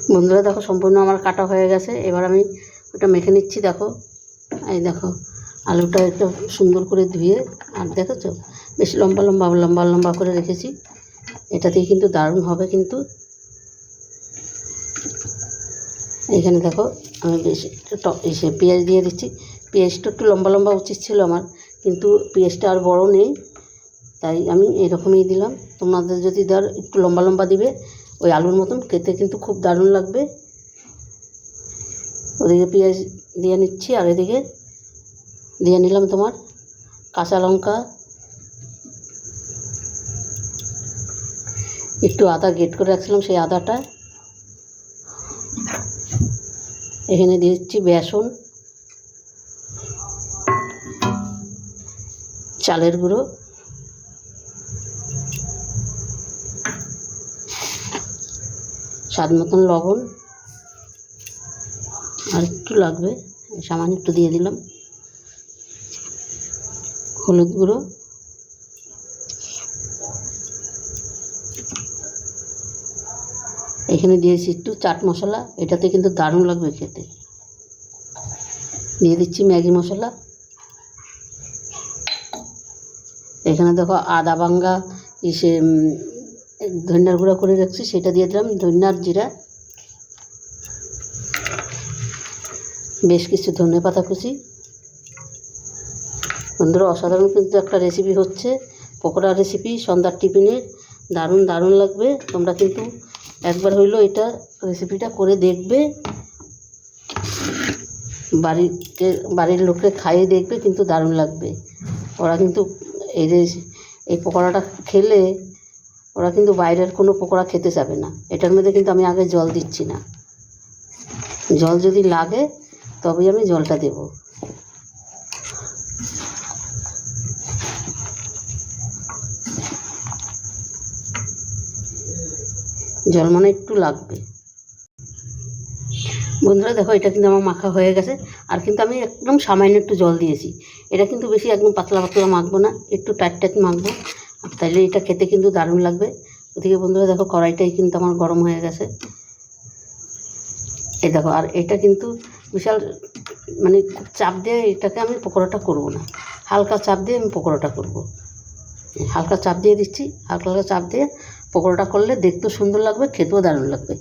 বন্ধুরা দেখো সম্পূর্ণ আমার কাটা হয়ে গেছে। এবার আমি ওটা মেখে নিচ্ছি। দেখো এই দেখো আলুটা একটু সুন্দর করে ধুয়ে, আর দেখেছো বেশ লম্বা লম্বা লম্বা লম্বা করে রেখেছি। এটাতেই কিন্তু দারুণ হবে। কিন্তু এইখানে দেখো আমি বেশ একটু পেঁয়াজ দিয়ে দিচ্ছি। পেঁয়াজটা একটু লম্বা লম্বা উচিত ছিল আমার, কিন্তু পেঁয়াজটা আর বড় নেই, তাই আমি এরকমই দিলাম। তোমাদের যদি একটু লম্বা লম্বা দিবে ওই আলুর মতন, খেতে কিন্তু খুব দারুণ লাগবে। ওদিকে পেঁয়াজ দিয়ে নিচ্ছি, আর এদিকে দিয়ে নিলাম তোমার কাঁচা লঙ্কা, একটু আদা গ্রেট করে রাখছিলাম সেই আদাটা। এখানে দিয়ে দিচ্ছি বেসন, চালের গুঁড়ো, স্বাদ মতন লবণ, আর একটু লাগবে সামান্য একটু দিয়ে দিলাম হলুদ গুঁড়ো, এখানে দিয়েছি একটু চাট মশলা, এটাতে কিন্তু দারুণ লাগবে খেতে। দিয়ে দিচ্ছি ম্যাগি মশলা। এখানে দেখো আদা ভাঙ্গা ধনিয়ার গুঁড়া করে রাখছি, সেটা দিয়ে দিলাম, ধনিয়ার জিরা, বেশ কিছু ধনে পাতা কুচি। বন্ধুরা অসাধারণ কিন্তু একটা রেসিপি হচ্ছে, পকোড়া রেসিপি, সন্ধ্যার টিফিনের দারুণ দারুণ লাগবে। তোমরা কিন্তু একবার হইলো এটা রেসিপিটা করে দেখবে, বাড়ির লোককে খাইয়ে দেখবে, কিন্তু দারুণ লাগবে। ওরা কিন্তু এই পকোড়াটা খেলে ওরা কিন্তু বাইরের কোনো পকোড়া খেতে চাবে না। এটার মধ্যে কিন্তু আমি আগে জল দিচ্ছি না, জল যদি লাগে তবেই আমি জলটা দেব। জল মানে একটু লাগবে। বন্ধুরা দেখো এটা কিন্তু আমার মাখা হয়ে গেছে, আর কিন্তু আমি একদম সামান্য একটু জল দিয়েছি। এটা কিন্তু বেশি একদম পাতলা পাতলা মাখবো না, একটু টাইট টাইট মাখবো, তাইলে এটা খেতে কিন্তু দারুণ লাগবে। ওদিকে বন্ধুরা দেখো কড়াইটাই কিন্তু আমার গরম হয়ে গেছে। এই দেখো, আর এটা কিন্তু বিশাল মানে খুব চাপ দিয়ে এটাকে আমি পকোড়াটা করব না, হালকা চাপ দিয়ে আমি পকোড়াটা করব। হালকা চাপ দিয়ে দিচ্ছি, হালকা হালকা চাপ দিয়ে পকোড়াটা করলে দেখতেও সুন্দর লাগবে, খেতেও দারুণ লাগবে।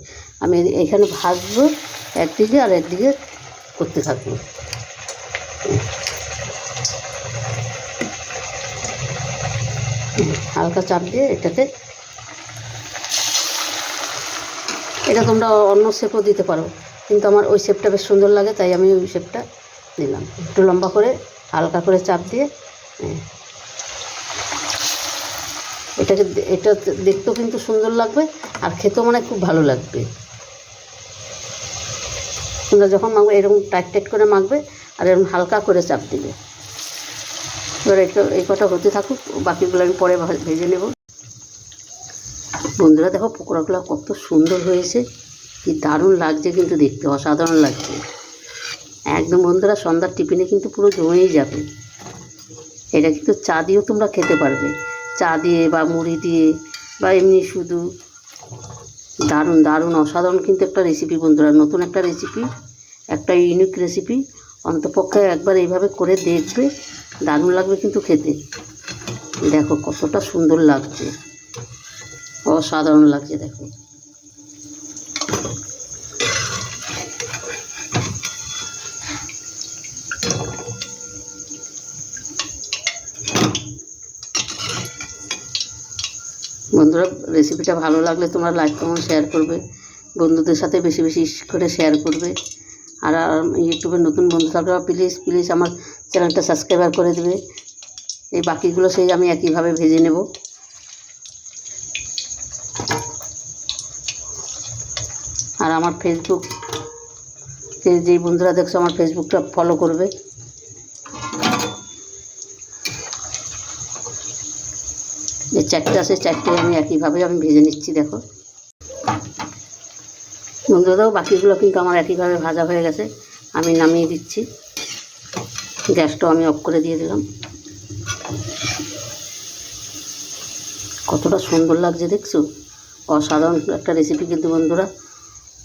আমি এখানে ভাজবো একদিকে, আর একদিকে করতে থাকবো। হালকা চাপ দিয়ে এটাকে, এটা তোমরা অন্য শেপও দিতে পারো, কিন্তু আমার ওই শেপটা বেশ সুন্দর লাগে, তাই আমি ওই শেপটা দিলাম। একটু লম্বা করে হালকা করে চাপ দিয়ে এটা দেখতেও কিন্তু সুন্দর লাগবে, আর খেতেও মানে খুব ভালো লাগবে। তোমরা যখন মাখবে এরকম টাইট টাইট করে মাখবে, আর এরকম হালকা করে চাপ দিবে। এবার এই কটা হতে থাকুক, বাকিগুলো আমি পরে ভেজে নেব। বন্ধুরা দেখো পকোড়াগুলো কত সুন্দর হয়েছে, কি দারুণ লাগছে কিন্তু দেখতে, অসাধারণ লাগছে একদম। বন্ধুরা সন্ধ্যার টিফিনে কিন্তু পুরো জমেই যাবে। এটা কিন্তু চা দিয়েও তোমরা খেতে পারবে, চা দিয়ে বা মুড়ি দিয়ে বা এমনি শুধু। দারুণ দারুণ অসাধারণ কিন্তু একটা রেসিপি বন্ধুরা, নতুন একটা রেসিপি, একটা ইউনিক রেসিপি। অন্তপক্ষে একবার এইভাবে করে দেখবে, দারুণ লাগবে কিন্তু খেতে। দেখো কতটা সুন্দর লাগছে, অসাধারণ লাগছে দেখো। বন্ধুরা রেসিপিটা ভালো লাগলে তোমরা লাইক কমেন্ট শেয়ার করবে, বন্ধুদের সাথে বেশি বেশি করে শেয়ার করবে। আর ইউটিউবের নতুন বন্ধু থাকলে প্লিজ প্লিজ আমার চ্যানেলটা সাবস্ক্রাইব করে দেবে। এই বাকিগুলো সেই আমি একইভাবে ভেজে নেব। আর আমার ফেসবুক যেই বন্ধুরা দেখছো আমার ফেসবুকটা ফলো করবে। যে চারটে আছে চারটে আমি একইভাবে আমি ভেজে নিচ্ছি। দেখো বন্ধুরাও বাকিগুলো কিন্তু আমার একইভাবে ভাজা হয়ে গেছে, আমি নামিয়ে দিচ্ছি। গ্যাসটাও আমি অফ করে দিয়ে দিলাম। কতটা সুন্দর লাগছে দেখছো, অসাধারণ একটা রেসিপি কিন্তু বন্ধুরা।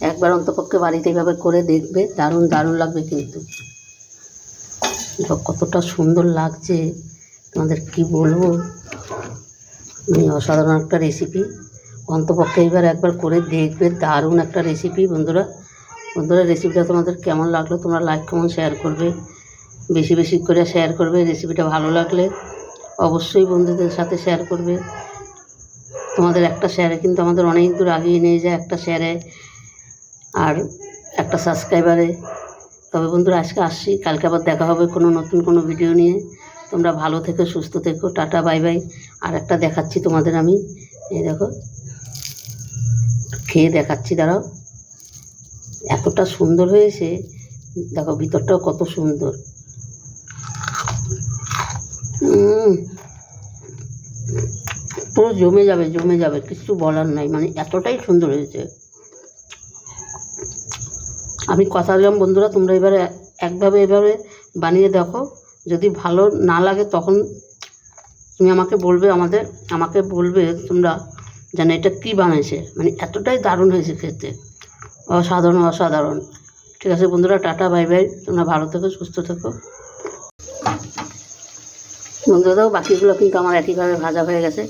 একবার অন্তপক্ষে বাড়িতে এইভাবে করে দেখবে, দারুণ দারুণ লাগবে কিন্তু। কতটা সুন্দর লাগছে তোমাদের কি বলবো, অসাধারণ একটা রেসিপি। অন্তপক্ষে এইবার একবার করে দেখবে, দারুণ একটা রেসিপি। বন্ধুরা রেসিপিটা তোমাদের কেমন লাগলো তোমরা লাইক কমেন্ট শেয়ার করবে, বেশি বেশি করে শেয়ার করবে। রেসিপিটা ভালো লাগলে অবশ্যই বন্ধুদের সাথে শেয়ার করবে। তোমাদের একটা শেয়ারে কিন্তু আমাদের অনেক দূর এগিয়ে নিয়ে যায়, একটা শেয়ারে আর একটা সাবস্ক্রাইবারে। তবে বন্ধুরা আজকে আসছি, কালকে আবার দেখা হবে নতুন কোনো ভিডিও নিয়ে। তোমরা ভালো থেকো, সুস্থ থেকো, টাটা বাই বাই। আর একটা দেখাচ্ছি তোমাদের আমি, এই দেখো খেয়ে দেখাচ্ছি, দাঁড়াও। এতটা সুন্দর হয়েছে, দেখো ভিতরটাও কত সুন্দর। পুরো জমে যাবে, কিছু বলার নাই, মানে এতটাই সুন্দর হয়েছে। আমি কথা দিলাম বন্ধুরা, তোমরা এবারে এভাবে বানিয়ে দেখো। যদি ভালো না লাগে তখন তুমি আমাকে বলবে তোমরা যেন এটা কী বানাইছে, মানে এতটাই দারুণ হয়েছে খেতে, অসাধারণ। ঠিক আছে বন্ধুরা, টাটা বাই বাই। তোমরা ভালো থেকো, সুস্থ থেকো। বন্ধুরাও বাকিগুলো কিন্তু আমার একইভাবে ভাজা হয়ে গেছে,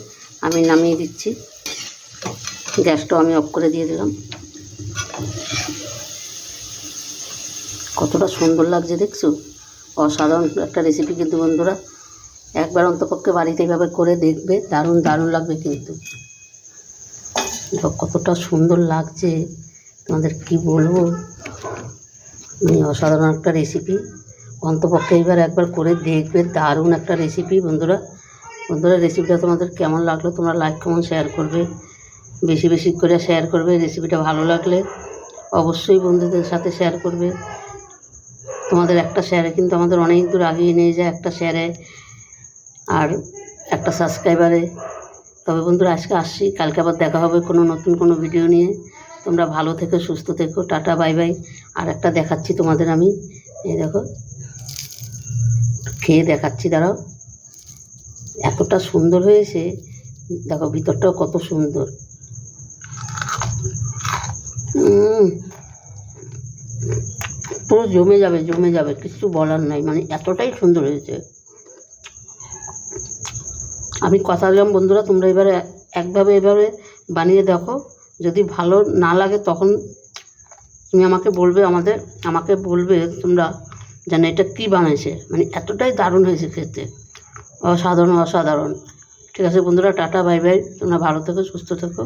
আমি নামিয়ে দিচ্ছি। গ্যাসটাও আমি অফ করে দিয়ে দিলাম। কতটা সুন্দর লাগছে দেখছো, অসাধারণ একটা রেসিপি কিন্তু। বন্ধুরা একবার অন্তপক্ষে বাড়িতে এইভাবে করে দেখবে, দারুণ দারুণ লাগবে কিন্তু। কতটা সুন্দর লাগছে তোমাদের কি বলবো, অসাধারণ একটা রেসিপি। অন্তপক্ষে এইবার একবার করে দেখবে, দারুণ একটা রেসিপি। বন্ধুরা রেসিপিটা তোমাদের কেমন লাগলো তোমরা লাইক কমেন্ট শেয়ার করবে, বেশি বেশি করে শেয়ার করবে। রেসিপিটা ভালো লাগলে অবশ্যই বন্ধুদের সাথে শেয়ার করবে। তোমাদের একটা শেয়ারে কিন্তু আমাদের অনেক দূর এগিয়ে নিয়ে যায়, একটা শেয়ারে আর একটা সাবস্ক্রাইবারে। তবে বন্ধুরা আজকে আসছি, কালকে আবার দেখা হবে নতুন কোনো ভিডিও নিয়ে। তোমরা ভালো থেকো, সুস্থ থেকো, টাটা বাই বাই। আর একটা দেখাচ্ছি তোমাদের আমি, এই দেখো খেয়ে দেখাচ্ছি, দাঁড়াও। এতটা সুন্দর হয়েছে, দেখো ভিতরটাও কত সুন্দর। পুরো জমে যাবে, কিছু বলার নাই, মানে এতটাই সুন্দর হয়েছে। আমি কথা দিলাম বন্ধুরা, তোমরা এবারে এভাবে বানিয়ে দেখো। যদি ভালো না লাগে তখন তুমি আমাকে বলবে তোমরা যেন এটা কী বানাইছে, মানে এতটাই দারুণ হয়েছে খেতে, অসাধারণ। ঠিক আছে বন্ধুরা, টাটা বাই বাই। তোমরা ভালো থেকো, সুস্থ থেকো।